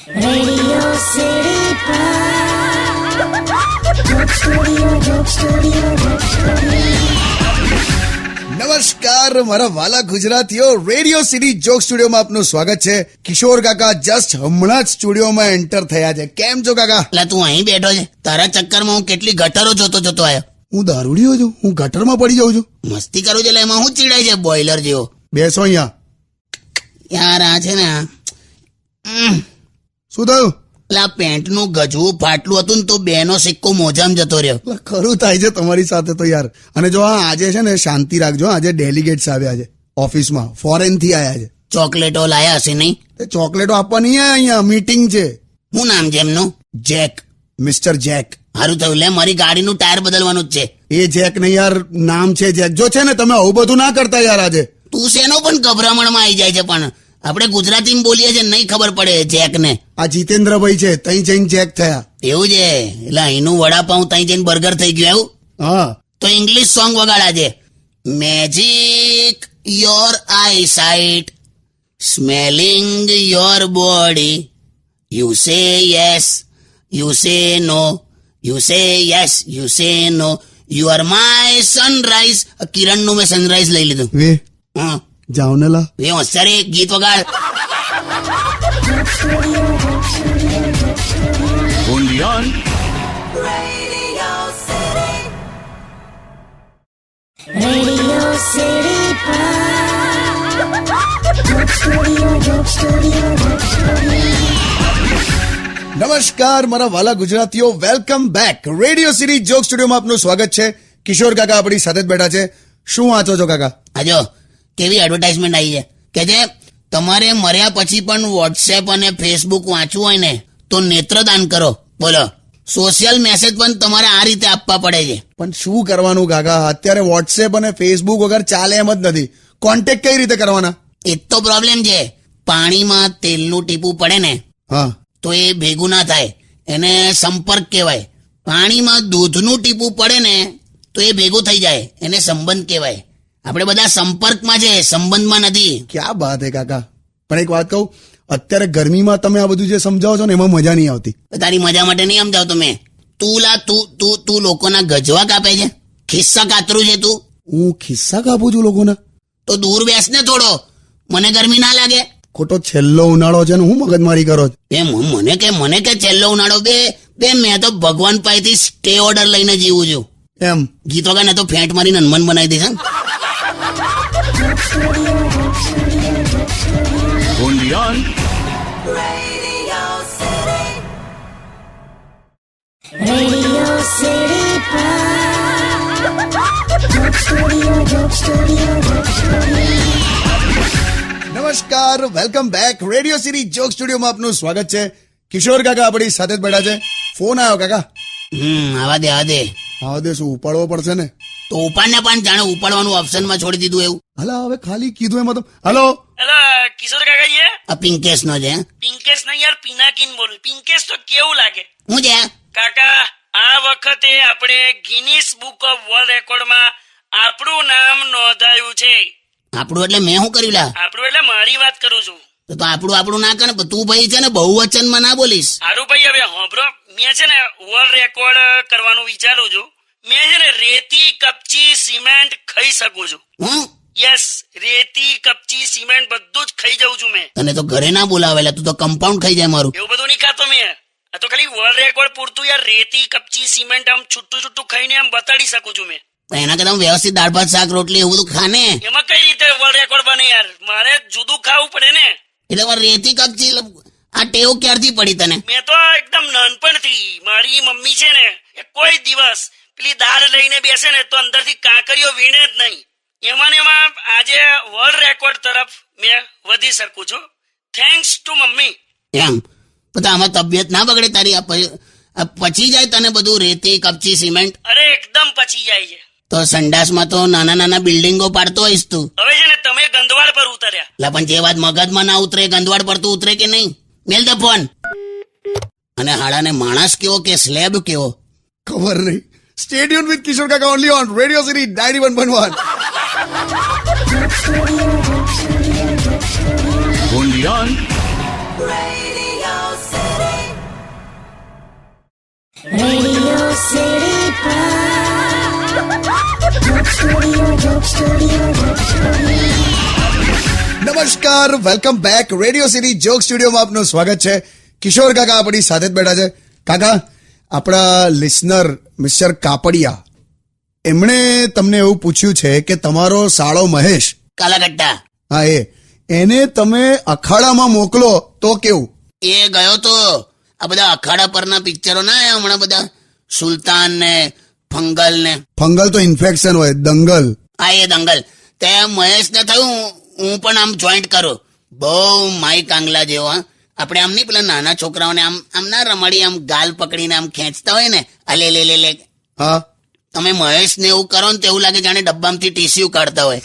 Radio City Joke Studio, Joke Studio, Joke Studio. નમસ્કાર મારા વાલા ગુજરાતીઓ, રેડિયો સિટી જોક સ્ટુડિયોમાં આપનું સ્વાગત છે. કિશોર કાકા જસ્ટ હમણાં જ સ્ટુડિયોમાં એન્ટર થયા છે. કેમ છો કાકા? એટલે તું અહીં બેઠો છે, તારા ચક્કરમાં હું કેટલી ગટરો જોતો આવ્યો. હું દારૂડિયો છું, હું ગટરમાં પડી જાઉં છું. મસ્તી કરું છે એટલે એમાં હું ચીડાય છે બોઇલર જેવો. બેસો અહીંયા. યાર આ છે ને શું થયું? એટલે આ પેન્ટનું ગજવું ફાટલું હતું ને તો બેનો સિક્કો મોજામાં જતો રહ્યો. એટલે ખરું થાય છે તમારી સાથે તો યાર. અને જો આજે છે ને શાંતિ રાખજો, આજે ડેલિગેટ્સ આવ્યા છે ઓફિસમાં, ફોરેન થી આવ્યા છે. ચોકલેટો લાયા હશે નહીં? એ ચોકલેટો આપવા નહીં આવ્યા, અહીંયા મીટિંગ છે. શું નામ છે એમનું? Jack, mister Jack. સારું થયું, લે મારી ગાડીનું ટાયર બદલવાનું જ છે. એ જેક નહીં યાર, નામ છે જેક. જો છે ને તમે આવું બધું ના કરતા યાર. આજે તું શેનો પણ ગભરામણમાં આવી જાય છે, પણ આપણે ગુજરાતીમાં બોલીએ છીએ નહીં ખબર પડે જેક ને. આ જીતેન્દ્રભાઈ છે, તઈ જઈને જેક થયા. એવું છે? એટલે અહીંનું વડાપાઉં તઈ જઈને બર્ગર થઈ ગયું એવું? હા. તો ઇંગ્લિશ સોંગ વગાડા છે. Magic your eyesight, smelling your body, you say yes, you say no, you say yes, you say no, you are my sunrise. કિરણનું મેં સનરાઈઝ લઈ લીધું. વે હા જાઓ ને લા. એ હોશિયારી ગીત વગાડ. Radio City Joke Studio, Joke Studio, Joke Studio. નમસ્કાર મારા વાલા ગુજરાતીઓ, welcome back. Radio city joke સ્ટુડિયોમાં આપનું સ્વાગત છે. કિશોર કાકા આપણી સાથે જ બેઠા છે. શું વાંચો છો કાકા? આજો કેવી એડવર્ટાઇઝમેન્ટ આવી છે કે જે તમારે મર્યા પછી પણ વોટ્સએપ અને ફેસબુક વાંચવું હોય ને તો નેત્રદાન કરો. બોલો, સોશિયલ મેસેજ પણ તમારે આ રીતે આપવા પડે છે. પણ શું કરવાનું કાકા? અત્યારે વોટ્સએપ અને ફેસબુક વગર ચાલે એમ જ નથી. કોન્ટેક્ટ કઈ રીતે કરવાના? એ જ તો પ્રોબ્લેમ છે. પાણીમાં તેલનું ટીપું પડે ને હા, તો એ ભેગું ના થાય, એને સંપર્ક કહેવાય. પાણીમાં દૂધનું ટીપું પડે ને તો એ ભેગું થઈ જાય, એને સંબંધ કહેવાય. આપણે બધા સંપર્કમાં છે, સંબંધમાં નથી. ક્યાં વાત હે કાકા. પણ એક વાત કહું, અત્યારે ગરમીમાં તમે આ બધું જે સમજાવો છો ને એમાં મજા નહીં આવતી. તારી મજા માટે નહીં સમજાવતો મેં. તું લોકોના ગજવા કાપે છે, ખિસ્સા કાતરું છે તું. હું ખિસ્સા કાપું છું લોકોના? તો દૂર બેસ ને થોડો, મને ગરમી ના લાગે. ખોટો છેલ્લો ઉનાળો છે ને હું મગજમારી કરો છો? એ મને કે છેલ્લો ઉનાળો બે મેં તો ભગવાન પાસેથી સ્ટે ઓર્ડર લઈને જીવું છું. એમ ગીતો ગાને તો ફેંટ મારીને હનુમાન બનાવી દઈશ. Radio City Joke Studio, Joke Studio, Joke Studio. નમસ્કાર, welcome back. Radio city joke સ્ટુડિયોમાં આપનું સ્વાગત છે. કિશોર કાકા આપણી સાથે જ બેઠા છે. ફોન આવ્યો કાકા. આવા દે આવા દે. શું ઉપાડવો પડશે ને? તો ઉપાડને પણ જાણે ઉપાડવાનું ઓપ્શનમાં છોડી દીધું એવું. હલા હવે ખાલી કીધું એમાં તો. હલો અલા કિશોર કાકા છે? આ પિંકેશ નો છે. પિંકેશ નહીં યાર, પિનાકીન બોલું. પિંકેશ તો કેવું લાગે હું છે કાકા? આ વખતે આપણે ગિનીસ બુક ઓફ વર્લ્ડ રેકોર્ડમાં આપણું નામ નોંધાયું છે. આપણું એટલે મેં શું કર્યું લા? આપણું એટલે મારી વાત કરું છું. તો આપણું ના કરે. તું ભાઈ છે ને બહુવચનમાં ના બોલીશ. હારું ભાઈ, હવે હોભરો. મેં છે ને વર્લ્ડ રેકોર્ડ કરવાનું વિચારું છું. મેં છે ને રેતી, કપચી, સિમેન્ટ ખાઈ શકું છું. હું યસ, રેતી, કપચી, સિમેન્ટ બધું જ ખાઈ જાઉં છું મેં. તને તો ઘરે ના બોલાવેલા, તું તો કમ્પાઉન્ડ ખાઈ જાય મારું. એવું બધું નહીં ખાતો મેં. આ તો ખાલી વર્લ્ડ રેકોર્ડ પૂરતું યાર રેતી, કપચી, સિમેન્ટ આમ છૂટું ખાઈને આમ બતાડી શકું છું મેં. પણ એના કરતા વ્યવસ્થિત દાળ ભાત શાક રોટલી એવું બધું ખાને. એમાં કઈ રીતે વર્લ્ડ રેકોર્ડ બને યાર? મારે જુદું ખાવું પડે ને. એટલે રેતી કપચી આ ટેવ ક્યારથી પડી તને? મેં તો એકદમ નાનપણથી, મારી મમ્મી છે ને એ કોઈ દિવસ પેલી દાળ લઈને બેસે ને તો અંદરથી કાંકરીઓ વીણે જ નહીં. એમાં આજે વર્લ્ડ રેકોર્ડ તરફ મેં વધી શકું છું, થેન્ક્સ ટુ મમ્મી. એમ તો આમાં તબિયત ના બગડે તારી? પચી જાય તને બધું રેતી કપચી સિમેન્ટ? અરે એકદમ પચી જાય છે. તો સંડાસમાં તો નાના બિલ્ડિંગો પાડતો હોઈશ તું. હવે છે ને તમે ગંદવાડ પર ઉતર્યા. લા પણ જે વાત મગજમાં ના ઉતરે ગંદવાડ પર તો ઉતરે કે નહીં? મેલ દે ફોન. અને હાડાને માણસ કેવો કે સ્લેબ કેવો ખબર નહીં. સ્ટે ટ્યુન વિથ કિશોર કાકા only on radio city 91.1. Radio City. only on Radio City. City Joke Studio, Joke Studio, Joke Studio. નમસ્કાર, welcome back. Radio city joke સ્ટુડિયોમાં આપનું સ્વાગત છે. કિશોર કાકા આપણી સાથે જ બેઠા છે. કાકા, આપણા લિસનર મિસ્ટર કાપડિયા એમણે તમને એવું પૂછ્યું છે કે તમારો સાળો મહેશ, કાલાકટ્ટા હા એને તમે અખાડામાં મોકલો તો કેવું? એ ગયો તો આ બધા અખાડા પરના પિક્ચરો ના આવ્યા હમણાં બધા, સુલતાન ને ફંગલ ને. ફંગલ તો ઇન્ફેક્શન હોય, દંગલ. આ એ દંગલ તે મહેશ ને થયું હું પણ આમ જોઈન્ટ કરું. બહુ માઈ કાંગલા જેવો. હા, આપણે આમ નહીં પેલા નાના છોકરાઓને આમ આમ ના રમાડી આમ ગાલ પકડીને આમ ખેંચતા હોય ને, આ લે લે લે લે. હા, તમે મહેશ ને એવું કરો ને તો એવું લાગે જાણે ડબ્બામાંથી ટીસ્યુ કાઢતા હોય.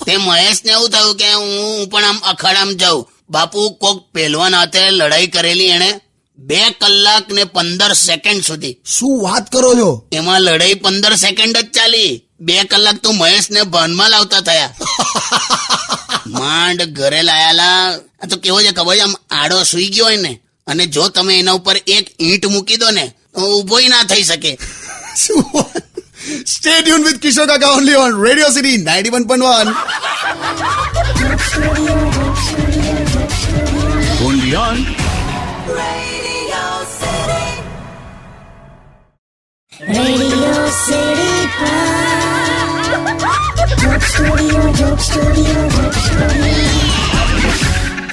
તે મહેશ ને એવું થયું કે હું પણ આમ અખાડામાં જાઉં. બાપુ કોક પહેલવાન હાથે લડાઈ કરેલી એને 2 કલાક ને 15 સેકન્ડ સુધી. શું વાત કરો છો? એમાં લડાઈ 15 સેકન્ડ જ ચાલી. 2 કલાક તો મહેશ ને ભાનમાં લાવતા થયા. માંડ ઘરે લાયાલા. આ તો કેવો છે ખબર છે, આમ આડો સુઈ ગયો હોય ને અને જો તમે એના ઉપર એક ઈંટ મૂકી દો ને તો ઉભોય ના થઈ શકે. Stay tuned with Kishore Kaka only on Radio City 91.1. Only on Radio City Joke Studio, Joke Studio, Joke Studio.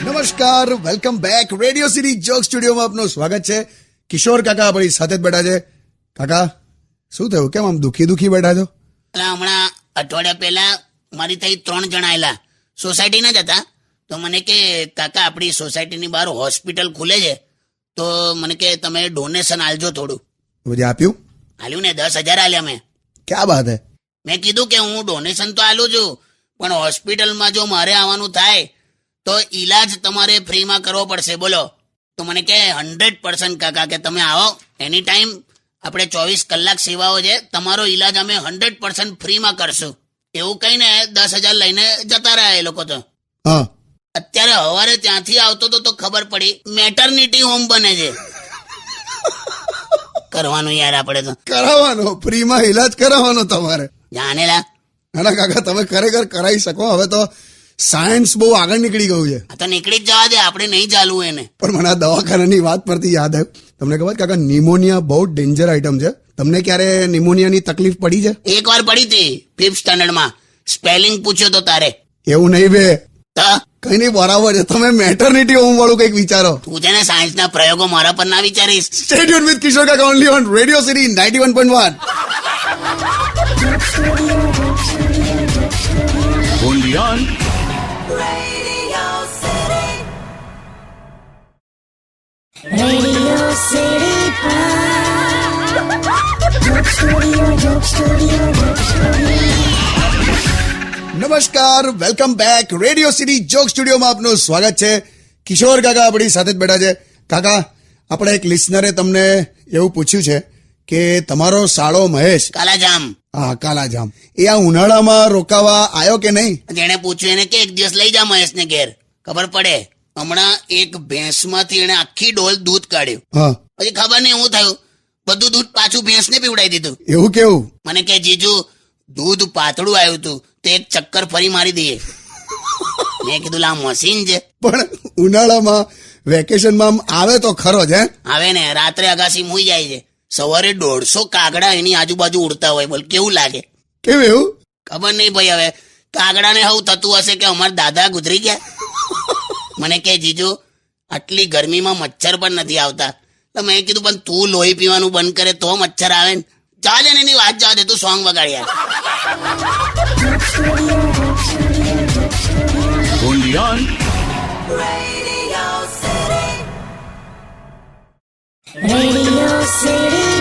નમસ્કાર, welcome back. Radio city joke સ્ટુડિયોમાં આપનું સ્વાગત છે. કિશોર કાકા આપણી સાથે જ બેઠા છે. કાકા, શું થયું? કેમ આમ દુખી બેઠા છો? એટલે હમણાં અઠવાડિયા પહેલા મારી થઈ 3 જણા આવેલા, સોસાયટી ના જ હતા. તો મને કે કાકા આપણી સોસાયટીની બહાર હોસ્પિટલ ખુલે છે તો મને કે તમે ડોનેશન આલજો થોડું. પછી આપ્યું? આલ્યું ને 10,000 આલ્યા મેં. ક્યાં બાત હે. મેં કીધું કે હું ડોનેશન તો આલું છું પણ હોસ્પિટલમાં જો મારે આવવાનું થાય તો ઈલાજ તમારે ફ્રીમાં કરવો પડશે. બોલો. તો મને કે 100% કાકા કે તમે આવો એની ટાઈમ, આપણે 24 કલાક સેવાઓ છે, તમારો ઈલાજ અમે 100% ફ્રીમાં કરશું. એવું કહીને 10,000 લઈને જતા રહ્યા એ લોકો. તો હા, અત્યારે સવારે ત્યાંથી આવતો તો ખબર પડી મેટર્નિટી હોમ બને છે. કરવાનું યાર આપણે તો. કરાવવાનો, ફ્રીમાં ઇલાજ કરાવવાનો તમારે. જાણેલા ના કાકા, તમે ખરેખર કરાવી શકો. હવે તો સાયન્સ બહુ આગળ નીકળી ગયું છે. આ તો નીકળી જ જવા દે, આપણે નહીં ચાલવું એને. પણ મને આ દવાખાનાની વાત પરથી યાદ આવ્યું. તમને ખબર કાકા, નિમોનિયા બહુ ડેન્જર આઈટમ છે. તમને ક્યારે નિમોનિયાની તકલીફ પડી છે? એક વાર પડી હતી 5th સ્ટાન્ડર્ડમાં. સ્પેલિંગ પૂછ્યો તો તારે. એવું નહીં બે, તો કઈ નહીં, બરાબર છે. તમે મેટર્નિટી હોમ વાળું કંઈક વિચારો. તું છે ને સાયન્સના પ્રયોગો મારા પર ના વિચારીશ. Stay tuned with Kishore Kaka only on Radio City 91.1. only on Radio City Joke Studio, Joke Studio, Joke Studio. નમસ્કાર, welcome back. Radio city joke સ્ટુડિયોમાં આપનું સ્વાગત છે. કિશોર કાકા આપણી સાથે જ બેઠા છે. કાકા, આપણા એક લિસનરે તમને એવું પૂછ્યું છે કે તમારો સાળો મહેશ, કાલાજામ હા કાલાજામ, એ આ ઉનાળામાં રોકાવા આવ્યો કે નહીં? જેને પૂછ્યું એને કે એક દિવસ લઈ જા મહેશને ઘેર, ખબર પડે. હમણાં એક ભેંસમાંથી એને આખી ડોલ દૂધ કાઢ્યું. હા, પછી ખબર નહીં શું થયું, બધું દૂધ પાછું ભેંસને પીવડાવી દીધું. એવું કેવું? મને કે જીજુ દૂધ પાતળું આવ્યું હતું તો એક ચક્કર ફરી મારી દઈએ. મેં કીધું લા મશીન છે. પણ ઉનાળામાં વેકેશનમાં આમ આવે તો ખરો જ. હે, આવે ને, રાત્રે અગાસી મૂઈ જાય છે, સવારે 150 કાગડા એની આજુબાજુ ઉડતા હોય. બોલ કેવું લાગે? કેવું એવું? ખબર નહીં ભાઈ, હવે કાગડાને હવું થતું હશે કે અમારા દાદા ગુજરી ગયા. મને કે જીજુ આટલી ગરમીમાં મચ્છર પણ નથી આવતા. તો મેં કીધું પણ તું લોહી પીવાનું બંધ કરે તો મચ્છર આવે ને. જા દે ને એની વાત, જા દે, તું song વગાડ્યા. only on Radio City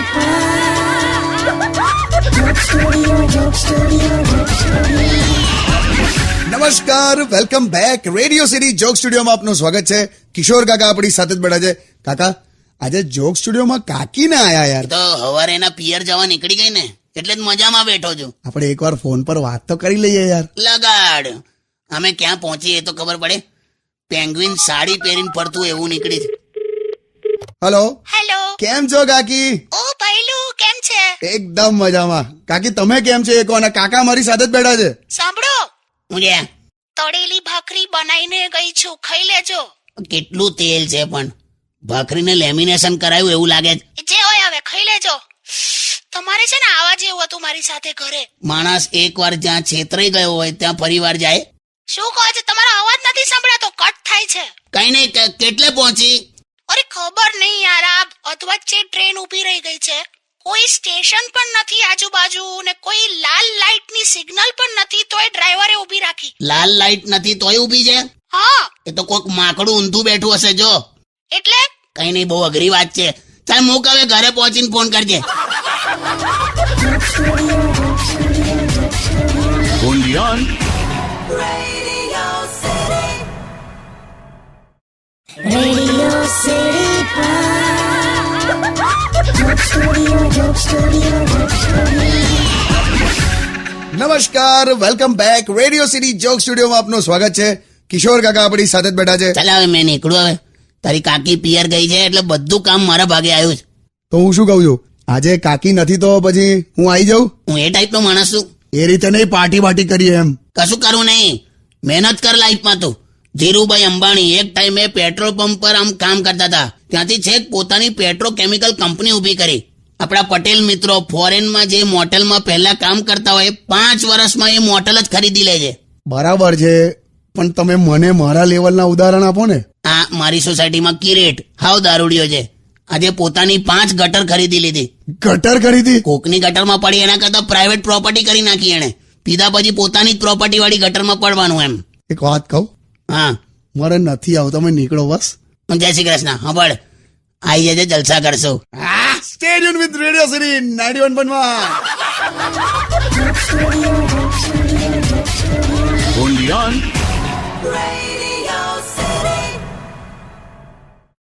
Joke Studio, Joke Studio, Joke Studio. નમસ્કાર, welcome back. Radio city joke સ્ટુડિયોમાં આપનું સ્વાગત છે. કિશોર કાકા આપણી સાથે જ બેઠા છે. કાકા, આજે જોક સ્ટુડિયોમાં કાકી ના આયા યાર. તો હવારે એના પિયર જવા નીકળી ગઈ ને, એટલે જ મજામાં બેઠો છું. આપણે એકવાર ફોન પર વાત તો કરી લઈએ યાર. લગાડ. અમે ક્યાં પહોંચીએ એ તો ખબર પડે. પેંગ્વિન સાડી પહેરીને ફરતું એવું નીકળી. Hello, hello. કેમ છો કાકી? ઓ ભૈલું છે? એકદમ મજામાં. કાકી તમે કેમ છે એ કહો, અને કાકા મારી સાથે જ બેઠા છે. સાંભળો, હું છે તળેલી ભાખરી બનાવીને ગઈ છું, ખાઈ લેજો. કેટલું તેલ છે પણ ભાખરીને લેમિનેશન કરાયું એવું લાગે છે. જે હોય હવે ખાઈ લેજો. તમારે છે ને આવા જેવું હતું મારી સાથે ઘરે. માણસ એકવાર જ્યાં છેતરાઈ ગયો હોય ત્યાં ફરીવાર જાય. શું કહો છો? તમારો અવાજ નથી સંભળાતો, કટ થાય છે. કઈ નહીં, કેટલે પહોંચી? અરે ખબર નહીં યાર, આ અધવચ્ચે ટ્રેન ઊભી રહી ગઈ છે. કોઈ સ્ટેશન પણ નથી આજુબાજુ, ને કોઈ લાલ લાઇટ ની સિગ્નલ પણ નથી, તોય ડ્રાઈવરે ઊભી રાખી. લાલ લાઈટ નથી તોય ઊભી છે? હા. એ તો કોઈક માકડું ઊંધું બેઠું હશે. જો એટલે કઈ નહીં, બહુ અઘરી વાત છે. ચાલ મૂક, હવે ઘરે પહોંચીને ફોન કરજે. Bondian. Radio City Joke Studio, Joke Studio, Joke Studio. નમસ્કાર, welcome back. Radio city joke સ્ટુડિયોમાં આપનું સ્વાગત છે. કિશોર કાકા આપણી સાથે જ બેઠા છે. ચાલ હવે મેં નીકળું. હવે તારી કાકી પિયર ગઈ છે એટલે બધું કામ મારા ભાગે આવ્યું છે. તો હું શું કહું છું, આજે કાકી નથી તો પછી હું આવી જાઉં? હું એ ટાઈપનો માણસ છું. એ રીતે નહીં, પાર્ટી બાટી કરીએ એમ. કશું કરવું નહીં, મહેનત કર લાઈફમાં. તું ધીરુભાઈ અંબાણી એક ટાઈમે પેટ્રોલ પંપ પર આમ કામ કરતા હતા, ત્યાંથી છેક પોતાની પેટ્રોકેમિકલ કંપની ઊભી કરી. આપણા પટેલ મિત્રો ફોરેનમાં જે મોટેલમાં પહેલા કામ કરતા હોય 5 વર્ષમાં એ મોટેલ જ ખરીદી લે છે. બરાબર છે, પણ તમે મને મારા લેવલના ઉદાહરણ આપો ને. આ મારી સોસાયટીમાં કિરીટ હાવ દારૂડિયો છે. આજે પોતાની 5 ગટર ખરીદી લીધી. ગટર ખરીદી? કોકની ગટરમાં પડી એના કરતા પ્રાઇવેટ પ્રોપર્ટી કરી નાખી એને. પીધા પછી પોતાની જ પ્રોપર્ટી વાળી ગટરમાં પડવાનું એમ. એક વાત કહું, હા મારે નથી આવતો, તમે નીકળો બસ. જય શ્રી કૃષ્ણ. હબળ આઈ જજે, જલસા કરશો. Stay tune with radio city 91.1. Bondian. Radio